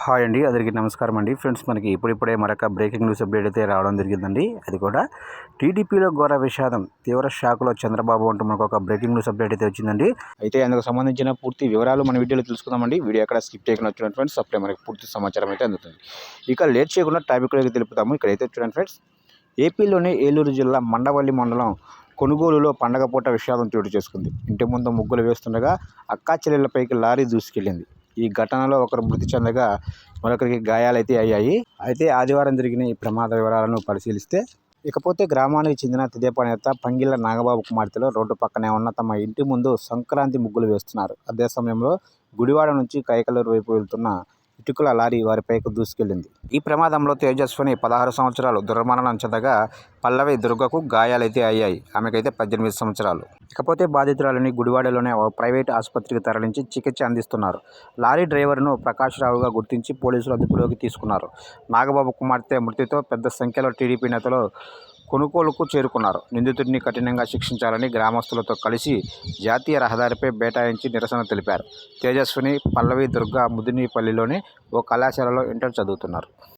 Hi అండి, అందరికీ నమస్కారం అండి. ఫ్రెండ్స్, మనకి ఇప్పుడిప్పుడే మరొక బ్రేకింగ్ న్యూస్ అప్డేట్ అయితే రావడం జరిగిందండి. అది కూడా టీడీపీలో ఘోర విషాదం, తీవ్ర షాకులో చంద్రబాబు అంటూ మనకు ఒక బ్రేకింగ్ న్యూస్ అప్డేట్ అయితే వచ్చిందండి. అయితే అందుకు సంబంధించిన పూర్తి వివరాలు మన వీడియోలో తెలుసుకుందామండి. వీడియో ఎక్కడ స్కిప్ చేయకుండా చూడండి ఫ్రెండ్స్, అప్పుడే మనకి పూర్తి సమాచారం అయితే అందుతుంది. ఇక లేట్ చేయకుండా టాపిక్ అయితే తెలుపుతాము. ఇక్కడైతే చూడండి ఫ్రెండ్స్, ఏపీలోని ఏలూరు జిల్లా మండవల్లి మండలం కొనుగోలులో పండగ పూట విషాదం చోటు చేసుకుంది. ఇంటి ముందు ముగ్గులు వేస్తుండగా అక్కా చెల్లెళ్లపైకి లారీ దూసుకెళ్లింది. ఈ ఘటనలో ఒకరు మృతి చెందగా మరొకరికి గాయాలైతే అయ్యాయి. అయితే ఆదివారం జరిగిన ఈ ప్రమాద వివరాలను పరిశీలిస్తే, ఇకపోతే గ్రామానికి చెందిన తెదేపా నేత పంగిళ్ల నాగబాబు కుమార్తెలు రోడ్డు పక్కనే ఉన్న తమ ఇంటి ముందు సంక్రాంతి ముగ్గులు వేస్తున్నారు. అదే సమయంలో గుడివాడ నుంచి కైకలూరు వైపు వెళ్తున్న ఇటుకల లారీ వారిపైకి దూసుకెళ్లింది. ఈ ప్రమాదంలో తేజస్విని 16 సంవత్సరాలు దుర్మరణం చెందగా పల్లవి దుర్గకు గాయాలైతే అయ్యాయి. ఆమెకైతే 18 సంవత్సరాలు. ఇకపోతే బాధితురాలని గుడివాడలోనే ఓ ప్రైవేట్ ఆసుపత్రికి తరలించి చికిత్స అందిస్తున్నారు. లారీ డ్రైవర్ను ప్రకాష్ రావుగా గుర్తించి పోలీసులు అదుపులోకి తీసుకున్నారు. నాగబాబు కుమార్తె మృతితో పెద్ద సంఖ్యలో టీడీపీ నేతలు కొనుగోలుకు చేరుకున్నారు. నిందితుడిని కఠినంగా శిక్షించాలని గ్రామస్తులతో కలిసి జాతీయ రహదారిపై బైఠాయించి నిరసన తెలిపారు. తేజస్విని, పల్లవి దుర్గ ముదినేపల్లిలోని ఓ కళాశాలలో ఇంటర్ చదువుతున్నారు.